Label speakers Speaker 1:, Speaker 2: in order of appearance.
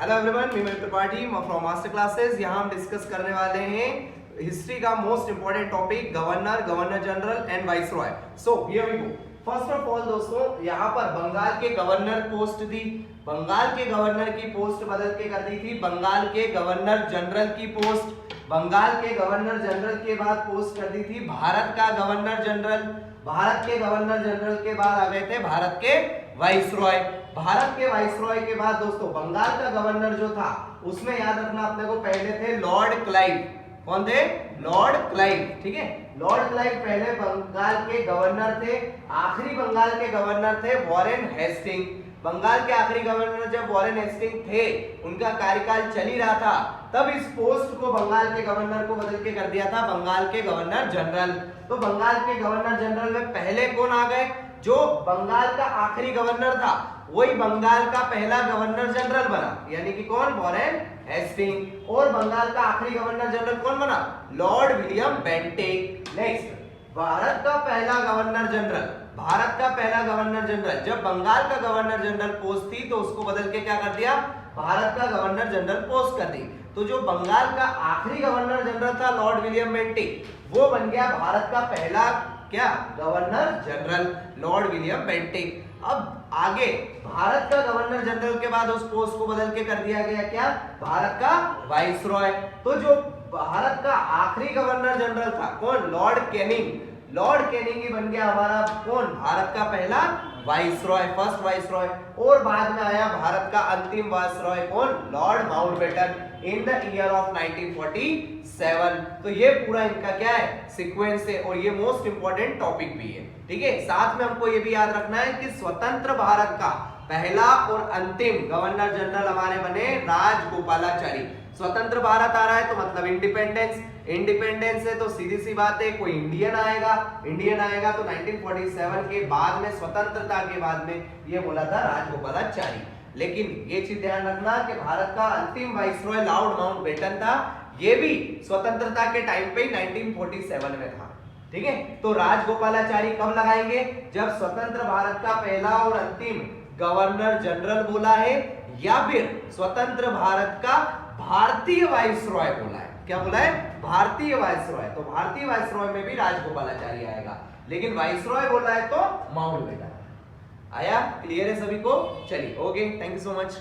Speaker 1: Hello everyone, मी Mitra Tripathi from master classes. यहाँ हम डिस्कस करने वाले हैं हिस्ट्री का most important topic governor general and viceroy. So here we go. First of all दोस्तों, यहाँ पर बंगाल के गवर्नर पोस्ट दी, बंगाल के गवर्नर की पोस्ट बदल के कर दी थी बंगाल के गवर्नर जनरल की पोस्ट। बंगाल के गवर्नर जनरल के बाद पोस्ट कर दी थी भारत का गवर्नर जनरल। भारत के गवर्नर जनरल के बाद आ गए थे भारत के वाइसरॉय। भारत के वाइसरॉय के बाद दोस्तों बंगाल का गवर्नर जो था उसमें याद रखना अपने को पहले थे लॉर्ड क्लाइव। कौन थे? Lord Clive. ठीक है, लॉर्ड क्लाइव पहले बंगाल के गवर्नर थे। आखिरी बंगाल के गवर्नर थे वॉरेन हेस्टिंग। बंगाल के आखिरी गवर्नर जब वॉरेन हेस्टिंग थे, उनका कार्यकाल चल ही रहा था, तब इस पोस्ट को बंगाल के गवर्नर को बदल के कर दिया था बंगाल के गवर्नर जनरल। तो बंगाल के गवर्नर जनरल में पहले कौन आ गए? जो बंगाल का आखिरी गवर्नर था वही बंगाल का पहला गवर्नर जनरल बना, यानी कि कौन? Warren Hasting. और बंगाल का आखिरी गवर्नर जनरल कौन बना? Lord William Bentinck. Next, Bharat का पहला गवर्नर जनरल, भारत का पहला गवर्नर जनरल जब बंगाल का गवर्नर जनरल पोस्ट थी तो उसको बदल के क्या कर दिया? भारत का गवर्नर जनरल पोस्ट कर दी। तो जो बंगाल का आखिरी गवर्नर जनरल था लॉर्ड विलियम बेंटिक, वो बन गया भारत का पहला क्या? Governor general, Lord William Bentinck. अब आगे भारत का गवर्नर जनरल के बाद उस पोस्ट को बदल के कर दिया गया क्या? भारत का वाइसरॉय। तो जो भारत का आखिरी गवर्नर जनरल था कौन? Lord Canning. लॉर्ड कैनिंग ही बन गया हमारा कौन? भारत का पहला वाइसरॉय, फर्स्ट वाइसरॉय। और बाद में आया भारत का अंतिम वाइसरॉय कौन? Lord Mountbatten in the year of 1947। तो ये पूरा इनका क्या है? सीक्वेंस है और ये मोस्ट इंपॉर्टेंट टॉपिक भी है। ठीक है, साथ में हमको ये भी याद रखना है कि स्वतंत्र भारत का पहला और अंतिम गवर्नर जनरल हमारे बने राजगोपालाचारी। स्वतंत्र भारत आ रहा है तो मतलब इंडिपेंडेंस, इंडिपेंडेंस है तो सीधी सी बात है कोई इंडियन आएगा, इंडियन आएगा तो 1947 के बाद में, स्वतंत्रता के बाद में ये बोला था राजगोपालाचारी। लेकिन ये चीज ध्यान रखना कि भारत का अंतिम वाइसरॉय लॉर्ड माउंटबेटन था, ये भी स्वतंत्रता के टाइम पे 1947 में था। ठीक है, तो राजगोपालाचारी कब लगाएंगे? जब स्वतंत्र भारत का पहला और अंतिम गवर्नर जनरल बोला है, या फिर स्वतंत्र भारत का भारतीय वाइसरॉय बोला है। क्या बोला है? भारतीय वाइसरॉय। तो भारतीय वाइसरॉय में भी राजगोपालाचारी आएगा, लेकिन वाइसरॉय बोला है तो माउंटबेटन आया। क्लियर है सभी को? चलिए, okay, thank you so much.